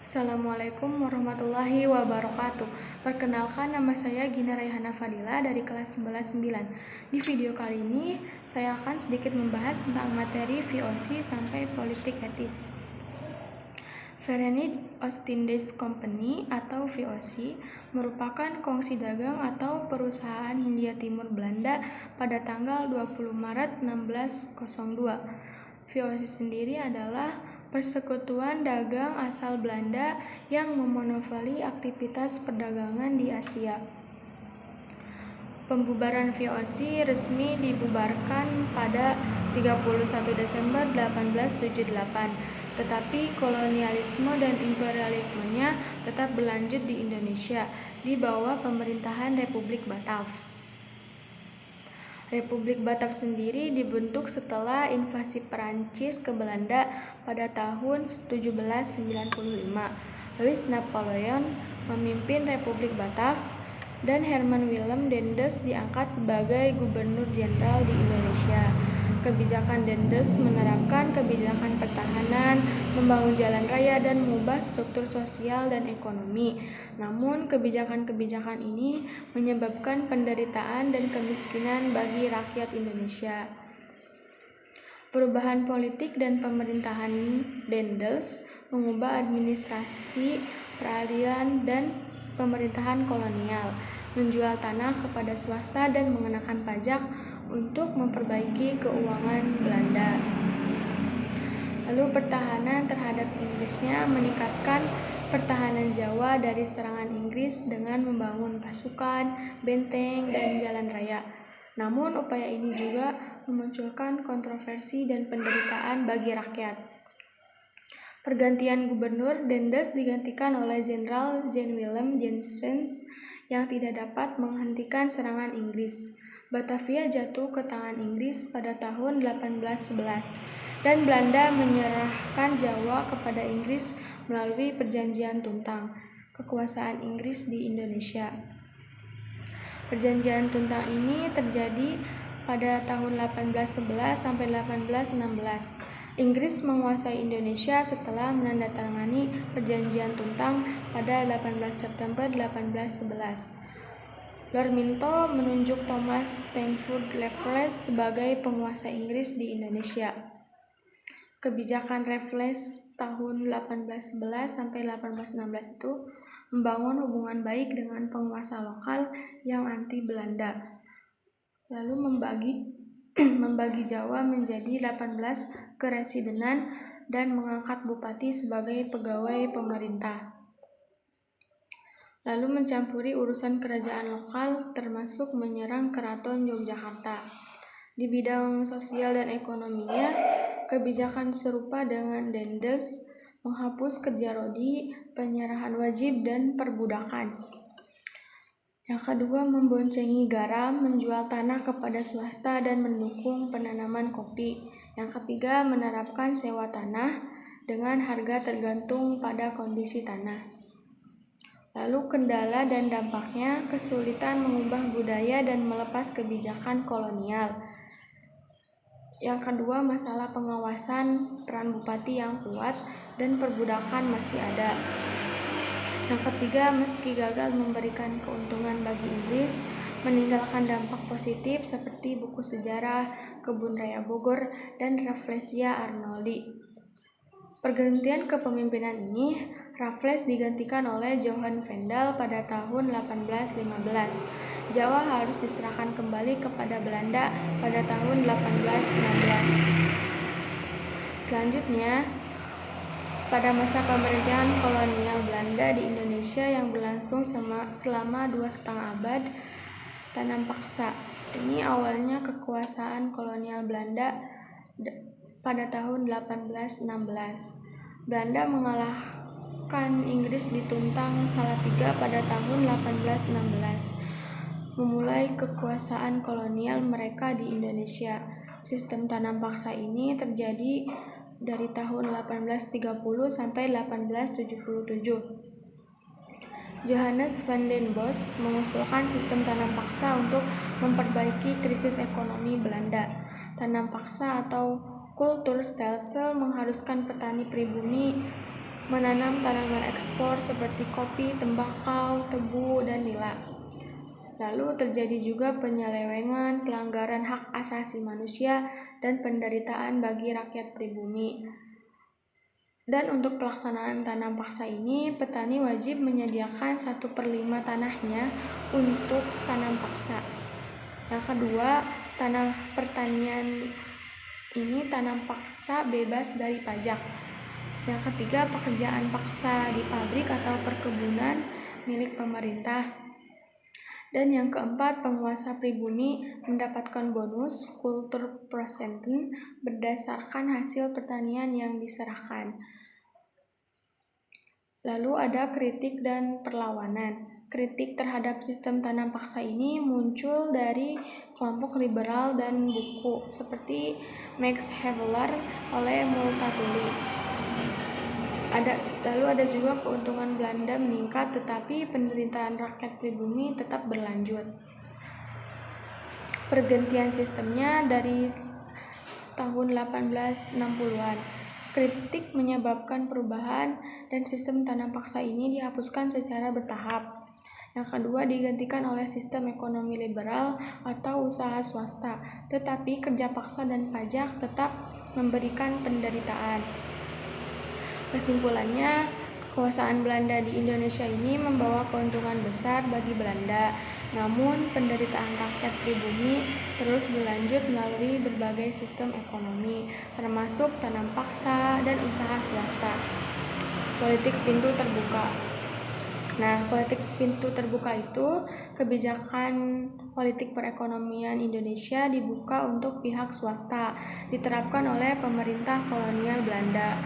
Assalamualaikum warahmatullahi wabarakatuh. Perkenalkan, nama saya Gina Raihana Fadila dari kelas 11-9. Di video kali ini, saya akan sedikit membahas tentang materi VOC sampai politik etis. Verenigd Oostindische Compagnie atau VOC merupakan kongsi dagang atau perusahaan Hindia Timur Belanda pada tanggal 20 Maret 1602. VOC sendiri adalah persekutuan dagang asal Belanda yang memonopoli aktivitas perdagangan di Asia. Pembubaran VOC resmi dibubarkan pada 31 Desember 1878, tetapi kolonialisme dan imperialismenya tetap berlanjut di Indonesia di bawah pemerintahan Republik Batak. Republik Batak sendiri dibentuk setelah invasi Perancis ke Belanda pada tahun 1795. Louis Napoleon memimpin Republik Batak dan Herman Willem Daendels diangkat sebagai Gubernur Jenderal di Indonesia. Kebijakan Daendels menerapkan kebijakan pertahanan, membangun jalan raya, dan mengubah struktur sosial dan ekonomi. Namun, kebijakan-kebijakan ini menyebabkan penderitaan dan kemiskinan bagi rakyat Indonesia. Perubahan politik dan pemerintahan Daendels mengubah administrasi, peradilan, dan pemerintahan kolonial, menjual tanah kepada swasta dan mengenakan pajak untuk memperbaiki keuangan Belanda. Lalu pertahanan terhadap Inggrisnya meningkatkan pertahanan Jawa dari serangan Inggris dengan membangun pasukan, benteng, dan jalan raya. Namun upaya ini juga memunculkan kontroversi dan penderitaan bagi rakyat. Pergantian gubernur, Daendels digantikan oleh Jenderal Jan Willem Janssens yang tidak dapat menghentikan serangan Inggris. Batavia jatuh ke tangan Inggris pada tahun 1811 dan Belanda menyerahkan Jawa kepada Inggris melalui Perjanjian Tuntang, kekuasaan Inggris di Indonesia. Perjanjian Tuntang ini terjadi pada tahun 1811 sampai 1816. Inggris menguasai Indonesia setelah menandatangani Perjanjian Tuntang pada 18 September 1811. Lord Minto menunjuk Thomas Stamford Raffles sebagai penguasa Inggris di Indonesia. Kebijakan Raffles tahun 1811 sampai 1816 itu membangun hubungan baik dengan penguasa lokal yang anti Belanda. Lalu membagi Jawa menjadi 18 keresidenan dan mengangkat bupati sebagai pegawai pemerintah. Lalu mencampuri urusan kerajaan lokal termasuk menyerang Keraton Yogyakarta. Di bidang sosial dan ekonominya, kebijakan serupa dengan Daendels menghapus kerja rodi, penyerahan wajib, dan perbudakan. Yang kedua, memboncengi garam, menjual tanah kepada swasta, dan mendukung penanaman kopi. Yang ketiga, menerapkan sewa tanah dengan harga tergantung pada kondisi tanah. Lalu kendala dan dampaknya, kesulitan mengubah budaya dan melepas kebijakan kolonial. Yang kedua, masalah pengawasan, peran bupati yang kuat, dan perbudakan masih ada. Yang ketiga, meski gagal memberikan keuntungan bagi Inggris, meninggalkan dampak positif seperti buku sejarah, Kebun Raya Bogor, dan Rafflesia Arnoldi. Pergantian kepemimpinan ini, Raffles digantikan oleh Johan Vendel pada tahun 1815. Jawa harus diserahkan kembali kepada Belanda pada tahun 1816. Selanjutnya, pada masa pemerintahan kolonial Belanda di Indonesia yang berlangsung selama 2,5 abad, tanam paksa. Ini awalnya kekuasaan kolonial Belanda pada tahun 1816. Belanda mengalahkan Inggris di Tuntang Salatiga pada tahun 1816, memulai kekuasaan kolonial mereka di Indonesia. Sistem tanam paksa ini terjadi dari tahun 1830 sampai 1877. Johannes van den Bos mengusulkan sistem tanam paksa untuk memperbaiki krisis ekonomi Belanda. Tanam paksa atau kulturstelsel mengharuskan petani pribumi menanam tanaman ekspor seperti kopi, tembakau, tebu, dan nila. Lalu terjadi juga penyelewengan, pelanggaran hak asasi manusia, dan penderitaan bagi rakyat pribumi. Dan untuk pelaksanaan tanam paksa ini, petani wajib menyediakan 1/5 tanahnya untuk tanam paksa. Yang kedua, tanah pertanian ini tanam paksa bebas dari pajak. Yang ketiga, pekerjaan paksa di pabrik atau perkebunan milik pemerintah. Dan yang keempat, penguasa pribumi mendapatkan bonus kultur prosenten berdasarkan hasil pertanian yang diserahkan. Lalu ada kritik dan perlawanan. Kritik terhadap sistem tanam paksa ini muncul dari kelompok liberal dan buku seperti Max Havelaar oleh Multatuli. Lalu ada juga keuntungan Belanda meningkat, tetapi penderitaan rakyat pribumi tetap berlanjut. Pergantian sistemnya dari tahun 1860-an. Kritik menyebabkan perubahan dan sistem tanam paksa ini dihapuskan secara bertahap. Yang kedua, digantikan oleh sistem ekonomi liberal atau usaha swasta, tetapi kerja paksa dan pajak tetap memberikan penderitaan. Kesimpulannya, kekuasaan Belanda di Indonesia ini membawa keuntungan besar bagi Belanda, namun penderitaan rakyat pribumi terus berlanjut melalui berbagai sistem ekonomi, termasuk tanam paksa dan usaha swasta. Politik pintu terbuka. Nah, politik pintu terbuka itu kebijakan politik perekonomian Indonesia dibuka untuk pihak swasta, diterapkan oleh pemerintah kolonial Belanda.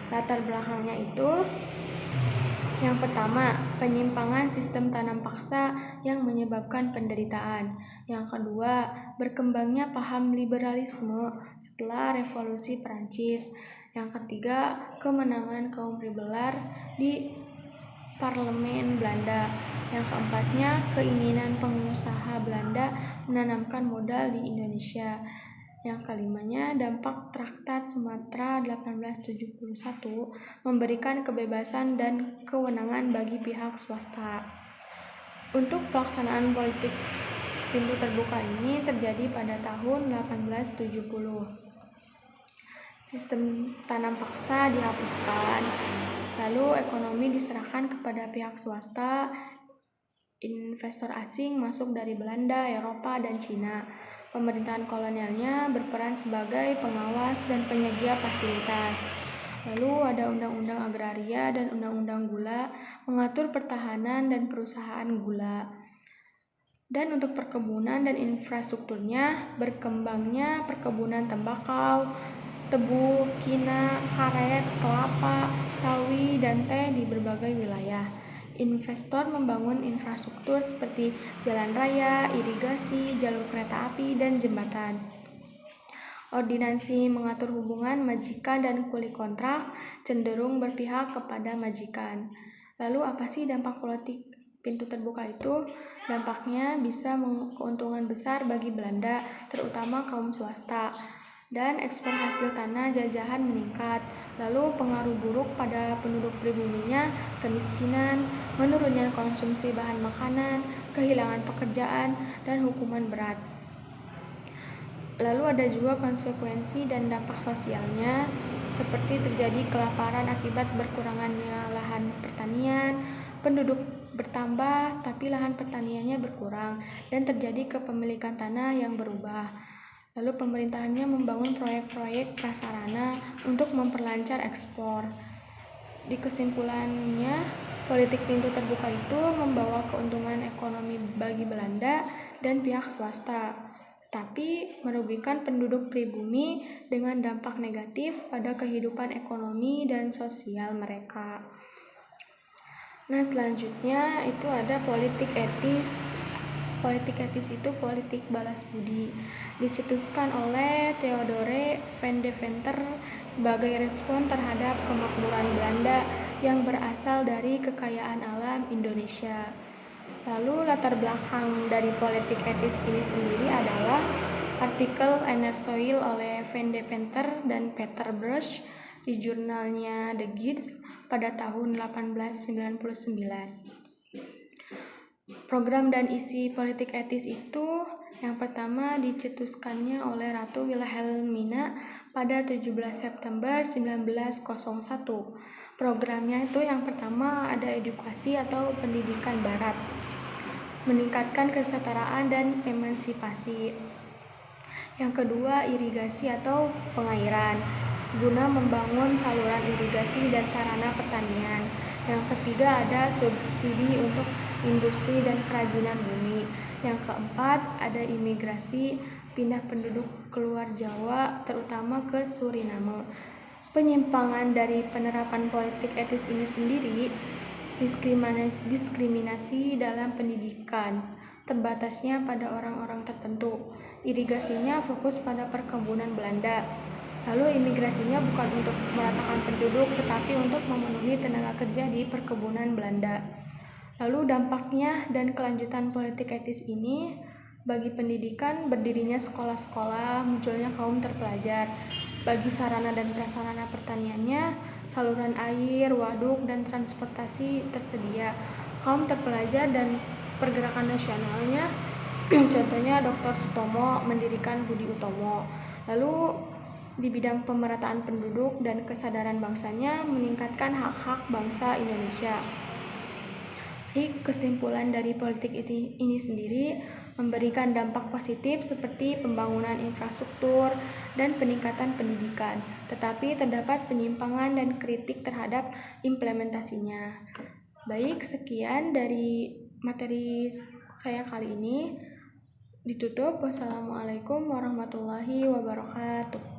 Latar belakangnya itu, yang pertama, penyimpangan sistem tanam paksa yang menyebabkan penderitaan. Yang kedua, berkembangnya paham liberalisme setelah Revolusi Prancis. Yang ketiga, kemenangan kaum liberal di Parlemen Belanda. Yang keempatnya, keinginan pengusaha Belanda menanamkan modal di Indonesia. Yang kelimanya, dampak Traktat Sumatera 1871 memberikan kebebasan dan kewenangan bagi pihak swasta. Untuk pelaksanaan politik pintu terbuka ini terjadi pada tahun 1870. Sistem tanam paksa dihapuskan, lalu ekonomi diserahkan kepada pihak swasta. Investor asing masuk dari Belanda, Eropa, dan Cina. Pemerintahan kolonialnya berperan sebagai pengawas dan penyedia fasilitas. Lalu ada Undang-Undang Agraria dan Undang-Undang Gula mengatur pertahanan dan perusahaan gula. Dan untuk perkebunan dan infrastrukturnya, berkembangnya perkebunan tembakau, tebu, kina, karet, kelapa, sawi, dan teh di berbagai wilayah. Investor membangun infrastruktur seperti jalan raya, irigasi, jalur kereta api, dan jembatan. Ordinansi mengatur hubungan majikan dan kuli kontrak cenderung berpihak kepada majikan. Lalu apa sih dampak politik pintu terbuka itu? Dampaknya bisa keuntungan besar bagi Belanda, terutama kaum swasta. Dan ekspor hasil tanah jajahan meningkat. Lalu pengaruh buruk pada penduduk pribuminya, kemiskinan, menurunnya konsumsi bahan makanan, kehilangan pekerjaan, dan hukuman berat. Lalu ada juga konsekuensi dan dampak sosialnya, seperti terjadi kelaparan akibat berkurangannya lahan pertanian, penduduk bertambah tapi lahan pertaniannya berkurang, dan terjadi kepemilikan tanah yang berubah. Lalu pemerintahannya membangun proyek-proyek prasarana untuk memperlancar ekspor. Di kesimpulannya, politik pintu terbuka itu membawa keuntungan ekonomi bagi Belanda dan pihak swasta, tapi merugikan penduduk pribumi dengan dampak negatif pada kehidupan ekonomi dan sosial mereka. Nah, selanjutnya itu ada politik etis. Politik etis itu politik balas budi, dicetuskan oleh Theodore van Deventer sebagai respon terhadap kemakmuran Belanda yang berasal dari kekayaan alam Indonesia. Lalu latar belakang dari politik etis ini sendiri adalah artikel Inner Soil oleh van Deventer dan Peter Brush di jurnalnya The Guides pada tahun 1899. Program dan isi politik etis itu yang pertama dicetuskannya oleh Ratu Wilhelmina pada 17 September 1901. Programnya itu yang pertama ada edukasi atau pendidikan barat, meningkatkan kesetaraan dan emansipasi. Yang kedua, irigasi atau pengairan, guna membangun saluran irigasi dan sarana pertanian. Yang ketiga, ada subsidi untuk industri dan kerajinan bumi. Yang keempat, ada imigrasi, pindah penduduk keluar Jawa, terutama ke Suriname. Penyimpangan dari penerapan politik etis ini sendiri, diskriminasi dalam pendidikan, terbatasnya pada orang-orang tertentu. Irigasinya fokus pada perkebunan Belanda. Lalu imigrasinya bukan untuk meratakan penduduk, tetapi untuk memenuhi tenaga kerja di perkebunan Belanda. Lalu dampaknya dan kelanjutan politik etis ini bagi pendidikan, berdirinya sekolah-sekolah, munculnya kaum terpelajar. Bagi sarana dan prasarana pertaniannya, saluran air, waduk, dan transportasi tersedia. Kaum terpelajar dan pergerakan nasionalnya, contohnya Dr. Sutomo mendirikan Budi Utomo. Lalu di bidang pemerataan penduduk dan kesadaran bangsanya, meningkatkan hak-hak bangsa Indonesia. Kesimpulan dari politik ini sendiri memberikan dampak positif seperti pembangunan infrastruktur dan peningkatan pendidikan, tetapi terdapat penyimpangan dan kritik terhadap implementasinya. Baik, sekian dari materi saya kali ini. Ditutup. Wassalamualaikum warahmatullahi wabarakatuh.